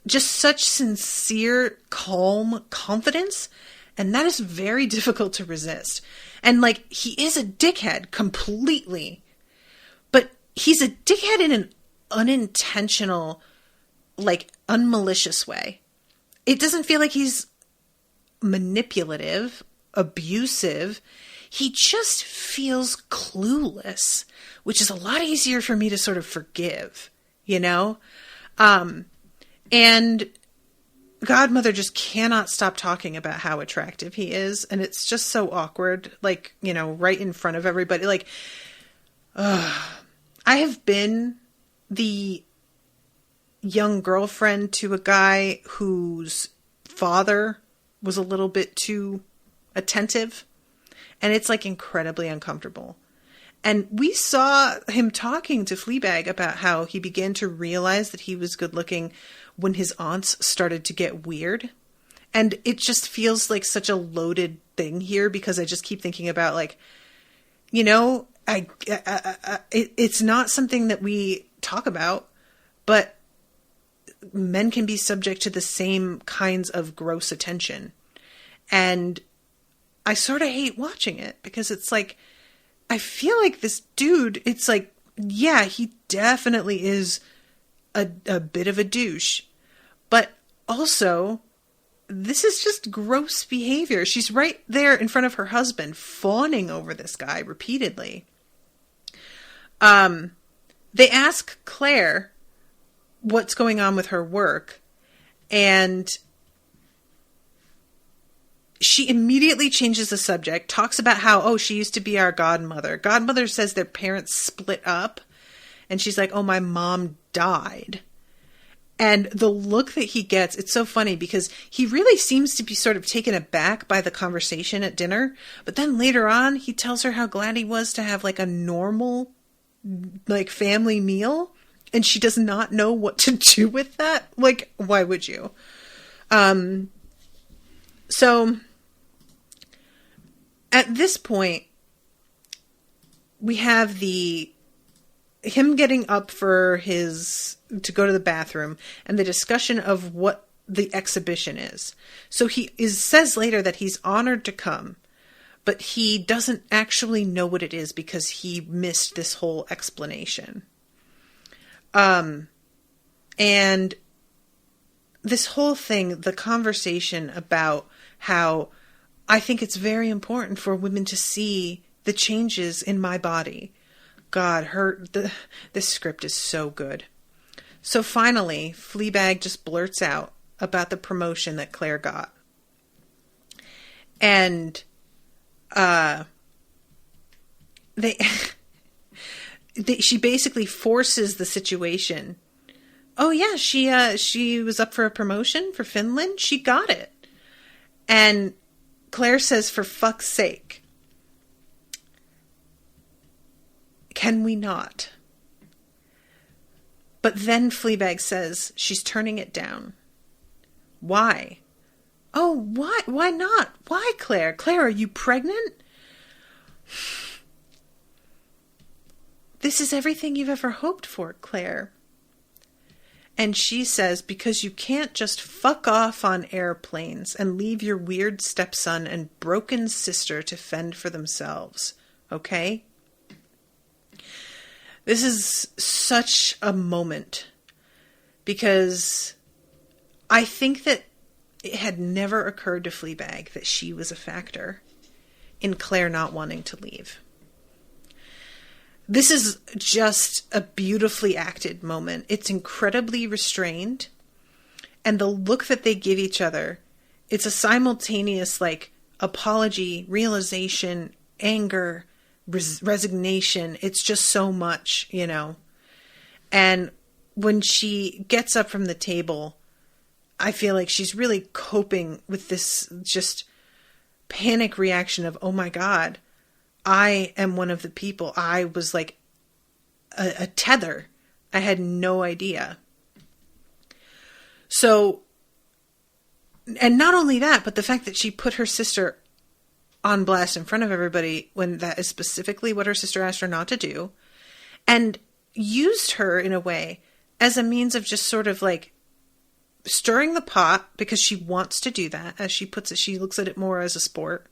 Speaker 2: just such sincere, calm confidence, and that is very difficult to resist. And, like, he is a dickhead completely, but he's a dickhead in an unintentional, like, unmalicious way. It doesn't feel like he's manipulative, abusive. He just feels clueless, which is a lot easier for me to sort of forgive, you know? And Godmother just cannot stop talking about how attractive he is. And it's just so awkward, like, you know, right in front of everybody. Like, I have been the young girlfriend to a guy whose father was a little bit too attentive. And it's, like, incredibly uncomfortable. And we saw him talking to Fleabag about how he began to realize that he was good looking when his aunts started to get weird. And it just feels like such a loaded thing here, because I just keep thinking about, like, you know, it's not something that we talk about, but men can be subject to the same kinds of gross attention. And I sort of hate watching it, because it's like, I feel like this dude, it's like, yeah, he definitely is a bit of a douche, but also this is just gross behavior. She's right there in front of her husband, fawning over this guy repeatedly. They ask Claire what's going on with her work, and she immediately changes the subject, talks about how, oh, she used to be our godmother. Godmother says their parents split up, and she's like, oh, my mom died. And the look that he gets, it's so funny, because he really seems to be sort of taken aback by the conversation at dinner. But then later on, he tells her how glad he was to have, like, a normal, like, family meal. And she does not know what to do with that. Like, why would you? So at this point, we have him getting up to go to the bathroom, and the discussion of what the exhibition is. So says later that he's honored to come, but he doesn't actually know what it is, because he missed this whole explanation. And this whole thing, the conversation about how I think it's very important for women to see the changes in my body. God, this script is so good. So finally, Fleabag just blurts out about the promotion that Claire got. And she basically forces the situation. Oh yeah, she was up for a promotion for Finland. She got it. And Claire says, for fuck's sake, can we not? But then Fleabag says she's turning it down. Why? Oh, why? Why not? Why, Claire? Claire, are you pregnant? This is everything you've ever hoped for, Claire. And she says, because you can't just fuck off on airplanes and leave your weird stepson and broken sister to fend for themselves. Okay? This is such a moment, because I think that it had never occurred to Fleabag that she was a factor in Claire not wanting to leave. This is just a beautifully acted moment. It's incredibly restrained. And the look that they give each other, it's a simultaneous, like, apology, realization, anger, resignation. It's just so much, you know. And when she gets up from the table, I feel like she's really coping with this just panic reaction of, oh my God, I am one of the people. I was like a tether. I had no idea. So, and not only that, but the fact that she put her sister on blast in front of everybody when that is specifically what her sister asked her not to do, and used her in a way as a means of just sort of like stirring the pot because she wants to do that. As she puts it, she looks at it more as a sport.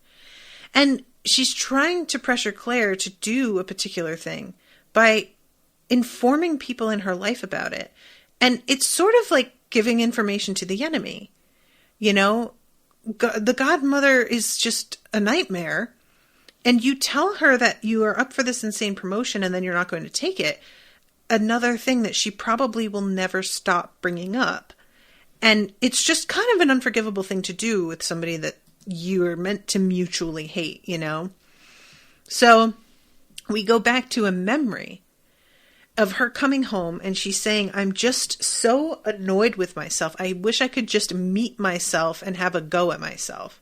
Speaker 2: And she's trying to pressure Claire to do a particular thing by informing people in her life about it. And it's sort of like giving information to the enemy. You know, the godmother is just a nightmare. And you tell her that you are up for this insane promotion and then you're not going to take it. Another thing that she probably will never stop bringing up. And it's just kind of an unforgivable thing to do with somebody that you are meant to mutually hate, you know? So we go back to a memory of her coming home and she's saying, I'm just so annoyed with myself. I wish I could just meet myself and have a go at myself.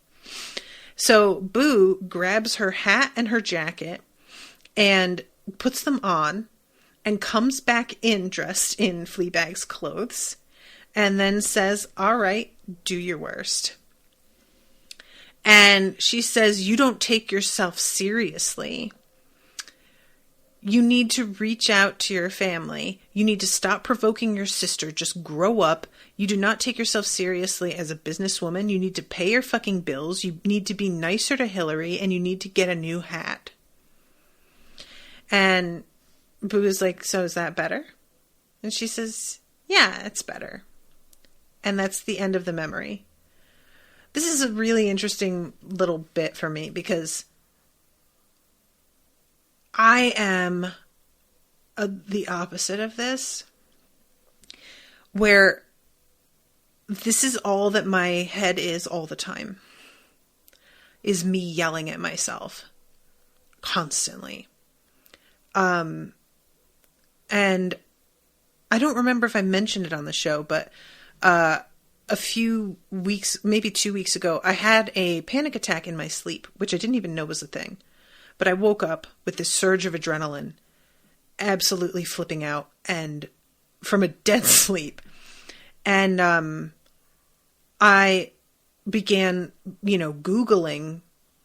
Speaker 2: So Boo grabs her hat and her jacket and puts them on and comes back in dressed in Fleabag's clothes and then says, all right, do your worst. And she says, you don't take yourself seriously. You need to reach out to your family. You need to stop provoking your sister. Just grow up. You do not take yourself seriously as a businesswoman. You need to pay your fucking bills. You need to be nicer to Hillary, and you need to get a new hat. And Boo is like, so is that better? And she says, yeah, it's better. And that's the end of the memory. This is a really interesting little bit for me because I am the opposite of this, where this is all that my head is all the time, is me yelling at myself constantly. And I don't remember if I mentioned it on the show, but a few weeks, maybe 2 weeks ago, I had a panic attack in my sleep, which I didn't even know was a thing. But I woke up with this surge of adrenaline, absolutely flipping out, and from a dead sleep. And I began, Googling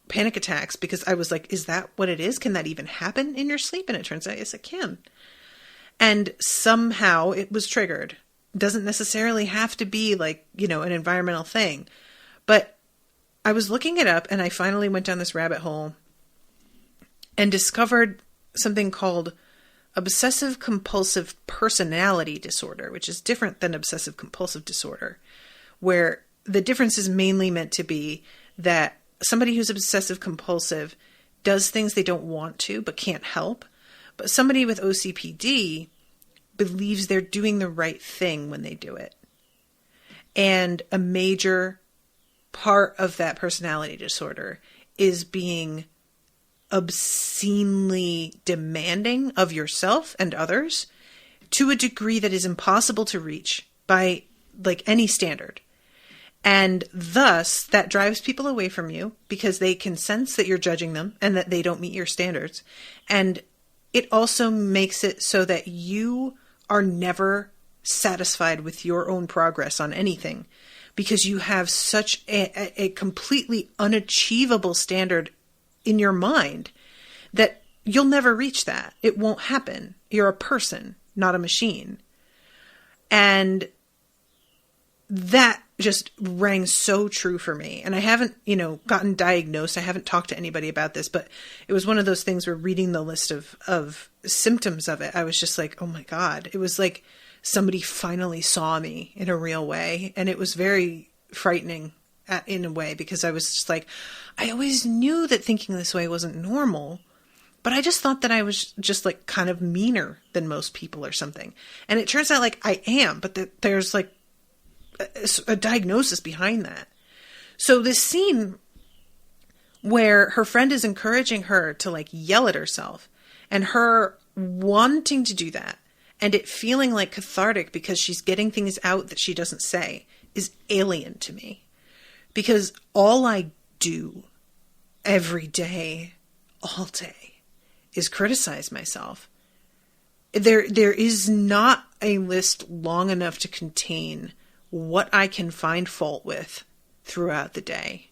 Speaker 2: panic attacks because I was like, is that what it is? Can that even happen in your sleep? And it turns out, yes, it can. And somehow it was triggered. It doesn't necessarily have to be like, an environmental thing. But I was looking it up and I finally went down this rabbit hole and discovered something called obsessive compulsive personality disorder, which is different than obsessive compulsive disorder, where the difference is mainly meant to be that somebody who's obsessive compulsive does things they don't want to but can't help. But somebody with OCPD believes they're doing the right thing when they do it. And a major part of that personality disorder is being obscenely demanding of yourself and others to a degree that is impossible to reach by like any standard. And thus that drives people away from you because they can sense that you're judging them and that they don't meet your standards. And it also makes it so that you are never satisfied with your own progress on anything because you have such a completely unachievable standard in your mind that you'll never reach that. It won't happen. You're a person, not a machine. And that just rang so true for me. And I haven't, gotten diagnosed. I haven't talked to anybody about this, but it was one of those things where reading the list of symptoms of it, I was just like, oh my God. It was like somebody finally saw me in a real way. And it was very frightening in a way because I was just like, I always knew that thinking this way wasn't normal, but I just thought that I was just like kind of meaner than most people or something. And it turns out like I am, but there's like a diagnosis behind that. So this scene where her friend is encouraging her to like yell at herself and her wanting to do that and it feeling like cathartic because she's getting things out that she doesn't say is alien to me, because all I do every day, all day, is criticize myself. There is not a list long enough to contain what I can find fault with throughout the day.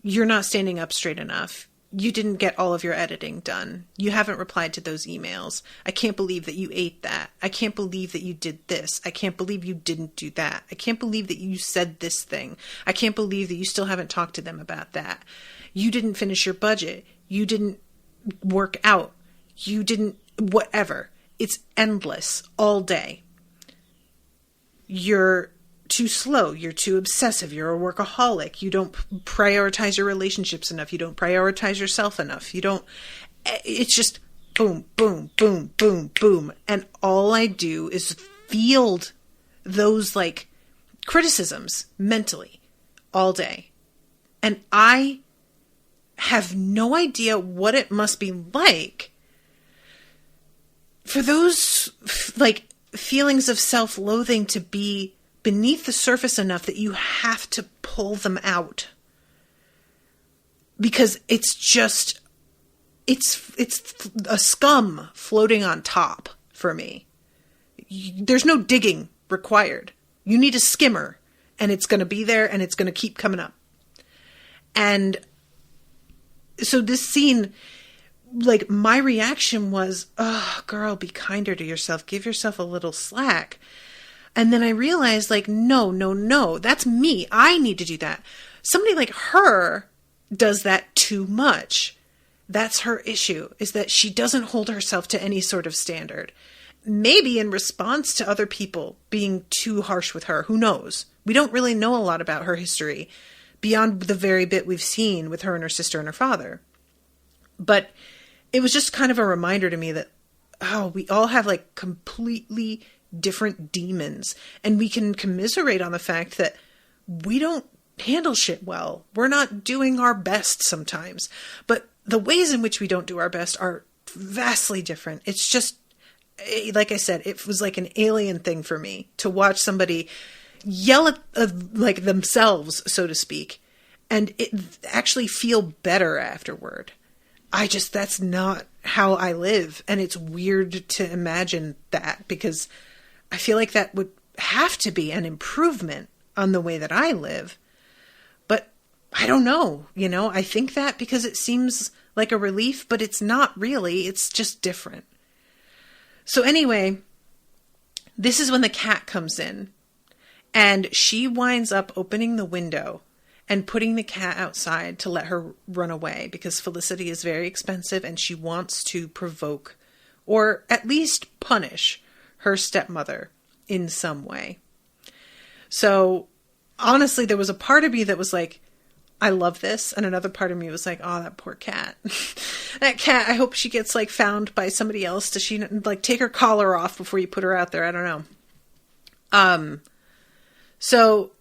Speaker 2: You're not standing up straight enough. You didn't get all of your editing done. You haven't replied to those emails. I can't believe that you ate that. I can't believe that you did this. I can't believe you didn't do that. I can't believe that you said this thing. I can't believe that you still haven't talked to them about that. You didn't finish your budget. You didn't work out. You didn't, whatever. It's endless all day. You're too slow. You're too obsessive. You're a workaholic. You don't prioritize your relationships enough. You don't prioritize yourself enough. It's just boom, boom, boom, boom, boom. And all I do is field those like criticisms mentally all day. And I have no idea what it must be like for those like feelings of self-loathing to be beneath the surface enough that you have to pull them out. Because it's just, it's a scum floating on top for me. There's no digging required. You need a skimmer, and it's going to be there, and it's going to keep coming up. And so this scene, like, my reaction was, oh, girl, be kinder to yourself. Give yourself a little slack. And then I realized, like, no, that's me. I need to do that. Somebody like her does that too much. That's her issue, is that she doesn't hold herself to any sort of standard. Maybe in response to other people being too harsh with her. Who knows? We don't really know a lot about her history beyond the very bit we've seen with her and her sister and her father. But it was just kind of a reminder to me that, oh, we all have like completely different demons, and we can commiserate on the fact that we don't handle shit well. We're not doing our best sometimes, but the ways in which we don't do our best are vastly different. It's just, like I said, it was like an alien thing for me to watch somebody yell at like themselves, so to speak, and it actually feel better afterward. That's not how I live. And it's weird to imagine that, because I feel like that would have to be an improvement on the way that I live. But I don't know, I think that because it seems like a relief, but it's not really. It's just different. So anyway, this is when the cat comes in, and she winds up opening the window and putting the cat outside to let her run away, because Felicity is very expensive and she wants to provoke or at least punish her stepmother in some way. So honestly, there was a part of me that was like, I love this. And another part of me was like, oh, that poor cat. That cat, I hope she gets like found by somebody else. Does she like take her collar off before you put her out there? I don't know. So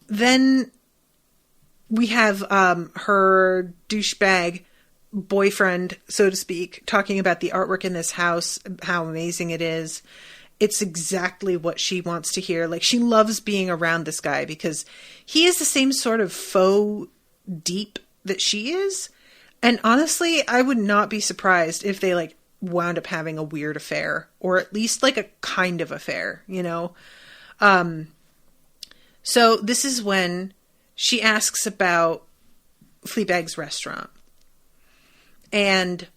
Speaker 2: then we have her douchebag boyfriend, so to speak, talking about the artwork in this house, how amazing it is. It's exactly what she wants to hear. Like, she loves being around this guy because he is the same sort of faux deep that she is. And honestly, I would not be surprised if they like wound up having a weird affair, or at least like a kind of affair, So this is when she asks about Fleabag's restaurant. And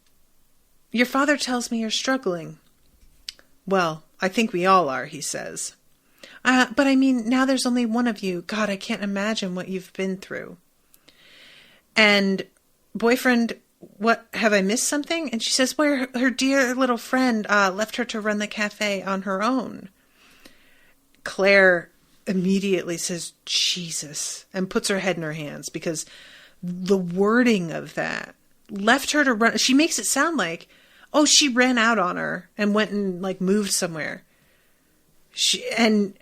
Speaker 2: your father tells me you're struggling. Well, I think we all are, he says. But I mean, now there's only one of you. God, I can't imagine what you've been through. And boyfriend, what, have I missed something? And she says, well, her dear little friend left her to run the cafe on her own. Claire immediately says, Jesus, and puts her head in her hands, because the wording of that, left her to run, she makes it sound like, oh, she ran out on her and went and like moved somewhere. Then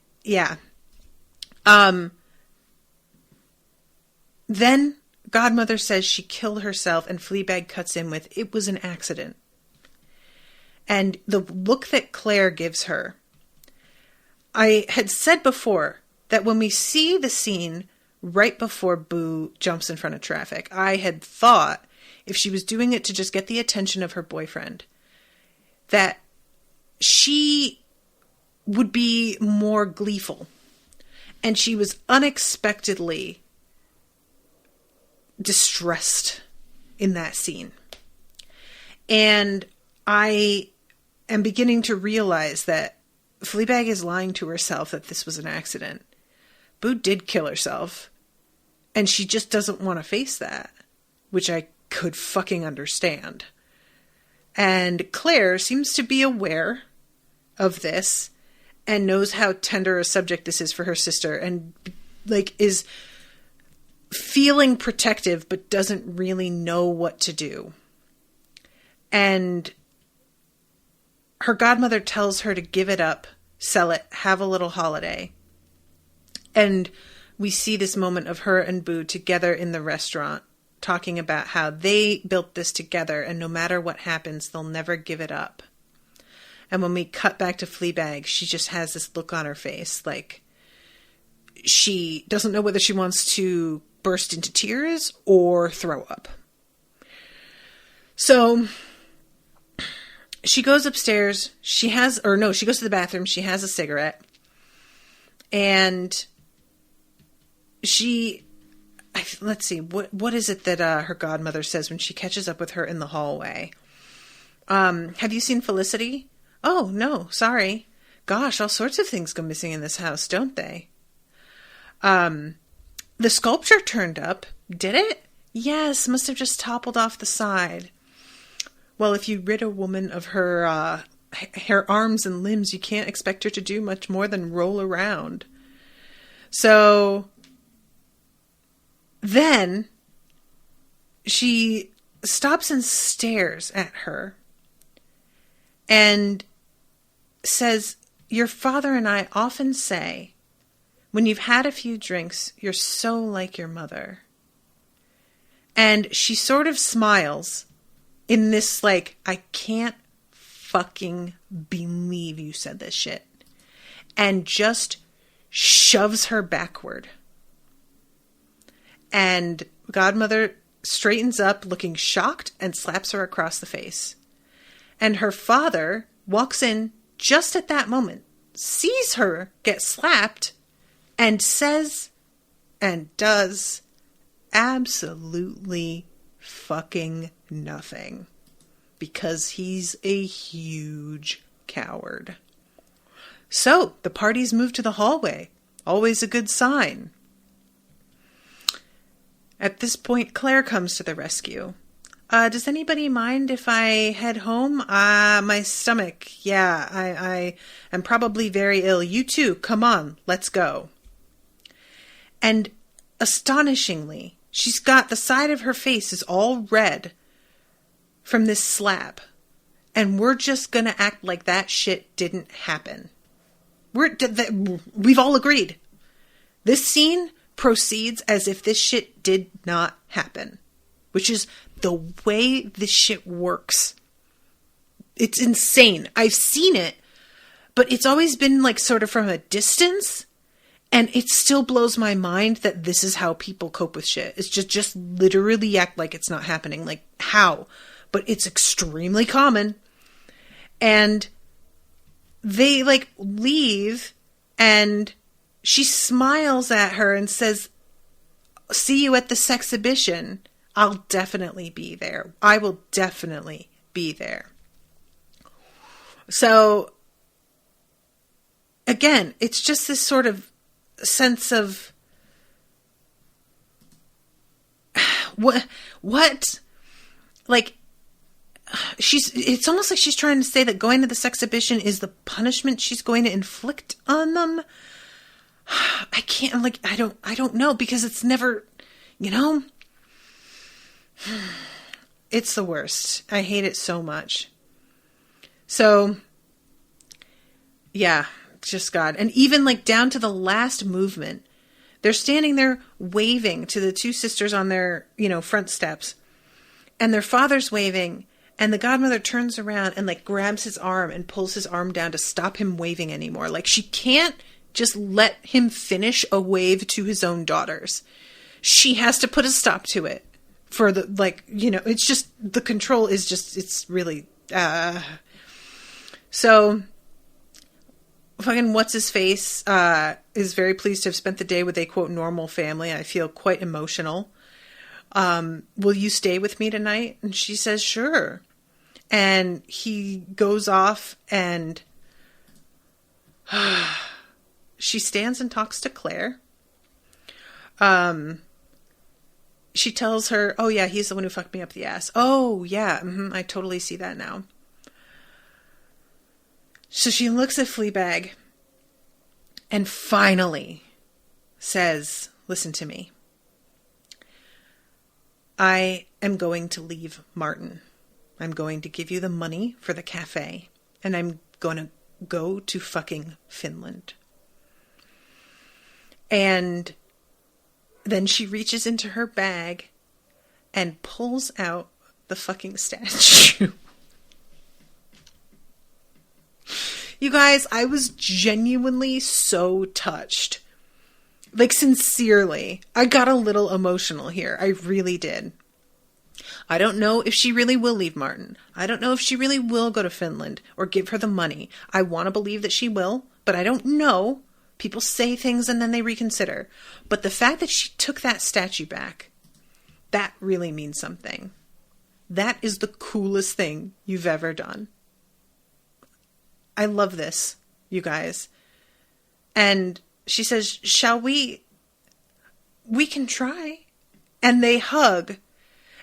Speaker 2: Godmother says she killed herself, and Fleabag cuts in with, it was an accident. And the look that Claire gives her, I had said before, that when we see the scene right before Boo jumps in front of traffic, I had thought if she was doing it to just get the attention of her boyfriend, that she would be more gleeful. And she was unexpectedly distressed in that scene. And I am beginning to realize that Fleabag is lying to herself that this was an accident. Boo did kill herself, and she just doesn't want to face that, which I could fucking understand. And Claire seems to be aware of this and knows how tender a subject this is for her sister, and like is feeling protective but doesn't really know what to do. And her godmother tells her to give it up, sell it, have a little holiday. And we see this moment of her and Boo together in the restaurant talking about how they built this together and no matter what happens, they'll never give it up. And when we cut back to Fleabag, she just has this look on her face like she doesn't know whether she wants to burst into tears or throw up. So she goes upstairs. She goes to the bathroom. She has a cigarette. And let's see, what is it that her godmother says when she catches up with her in the hallway? Have you seen Felicity? Oh, no, sorry. Gosh, all sorts of things go missing in this house, don't they? The sculpture turned up. Did it? Yes, must have just toppled off the side. Well, if you rid a woman of her arms and limbs, you can't expect her to do much more than roll around. So then she stops and stares at her and says, "Your father and I often say, when you've had a few drinks, you're so like your mother." And she sort of smiles in this like, I can't fucking believe you said this shit. And just shoves her backward. And godmother straightens up looking shocked and slaps her across the face. And her father walks in just at that moment, sees her get slapped, and says and does absolutely fucking nothing. Because he's a huge coward. So, the party's moved to the hallway. Always a good sign. At this point, Claire comes to the rescue. Does anybody mind if I head home? My stomach. Yeah, I am probably very ill. You too. Come on, let's go. And astonishingly, she's got the side of her face is all red from this slap. And we're just gonna act like that shit didn't happen. We've all agreed. This scene proceeds as if this shit did not happen. Which is the way this shit works. It's insane. I've seen it, but it's always been like sort of from a distance. And it still blows my mind that this is how people cope with shit. It's just literally act like it's not happening. Like, how? But it's extremely common. And they like leave and she smiles at her and says, "See you at the sexhibition. I'll definitely be there. I will definitely be there." So again, it's just this sort of sense of what like it's almost like she's trying to say that going to this exhibition is the punishment she's going to inflict on them. I can't, like, I don't know, because it's never, you know, it's the worst. I hate it so much. So yeah, just God. And even like down to the last movement, they're standing there waving to the two sisters on their, front steps, and their father's waving. And the godmother turns around and like grabs his arm and pulls his arm down to stop him waving anymore. Like, she can't just let him finish a wave to his own daughters. She has to put a stop to it for the, like, you know, it's just, the control is just, it's really, so fucking what's his face, is very pleased to have spent the day with a quote normal family. I feel quite emotional. Will you stay with me tonight? And she says, sure. And he goes off and she stands and talks to Claire. She tells her, oh yeah, he's the one who fucked me up the ass. Oh yeah, I totally see that now. So she looks at Fleabag and finally says, listen to me. I am going to leave Martin. I'm going to give you the money for the cafe, and I'm going to go to fucking Finland. And then she reaches into her bag and pulls out the fucking statue. You guys, I was genuinely so touched. Like, sincerely. I got a little emotional here. I really did. I don't know if she really will leave Martin. I don't know if she really will go to Finland or give her the money. I want to believe that she will, but I don't know. People say things and then they reconsider. But the fact that she took that statue back, that really means something. That is the coolest thing you've ever done. I love this, you guys. And she says, shall we? We can try. And they hug.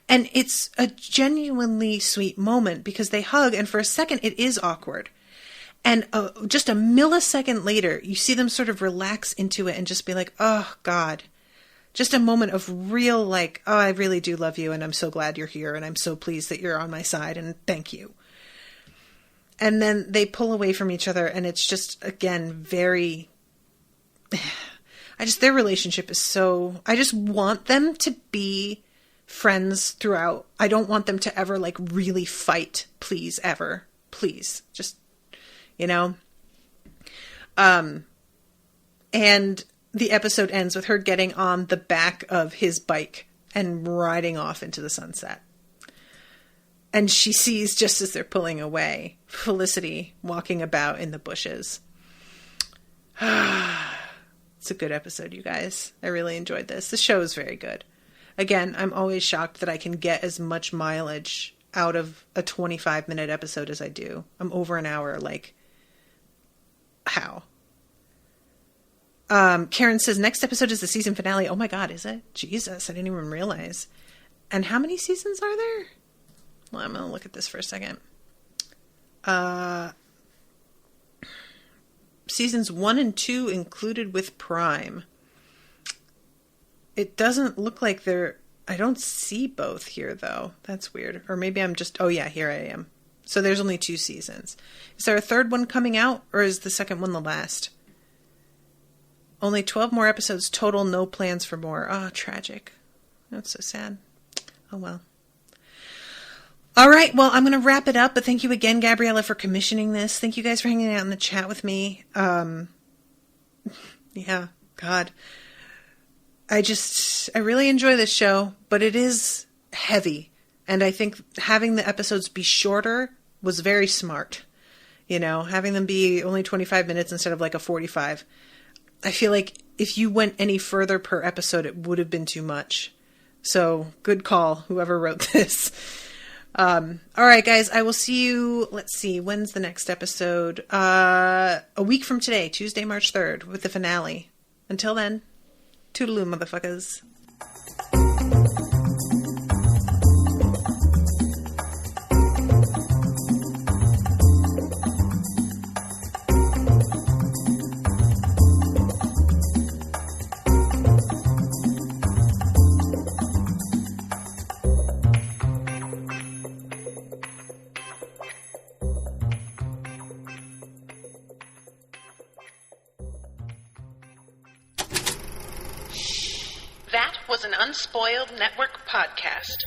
Speaker 2: And it's a genuinely sweet moment because they hug. And for a second, it is awkward. And just a millisecond later, you see them sort of relax into it and just be like, oh, God. Just a moment of real, like, oh, I really do love you. And I'm so glad you're here. And I'm so pleased that you're on my side. And thank you. And then they pull away from each other. And it's just, again, very... their relationship is so... I just want them to be friends throughout. I don't want them to ever, like, really fight. Please, ever. Please. Just... You know? And the episode ends with her getting on the back of his bike and riding off into the sunset. And she sees, just as they're pulling away, Felicity walking about in the bushes. It's a good episode, you guys. I really enjoyed this. The show is very good. Again, I'm always shocked that I can get as much mileage out of a 25-minute episode as I do. I'm over an hour, like... How? Karen says, next episode is the season finale. Oh my God, is it? Jesus, I didn't even realize. And how many seasons are there? Well, I'm going to look at this for a second. Seasons 1 and 2 included with Prime. It doesn't look like they're... I don't see both here, though. That's weird. Or maybe I'm just... Oh yeah, here I am. So there's only 2 seasons. Is there a third one coming out, or is the second one the last? Only 12 more episodes total, no plans for more. Oh, tragic. That's so sad. Oh, well. All right, well, I'm going to wrap it up, but thank you again, Gabriela, for commissioning this. Thank you guys for hanging out in the chat with me. Yeah, God. I really enjoy this show, but it is heavy. And I think having the episodes be shorter was very smart. You know, having them be only 25 minutes instead of like a 45. I feel like if you went any further per episode, it would have been too much. So good call, whoever wrote this. All right, guys, I will see you. Let's see, when's the next episode? A week from today, Tuesday, March 3rd, with the finale. Until then, toodaloo, motherfuckers.
Speaker 1: That was an Unspoiled Network podcast.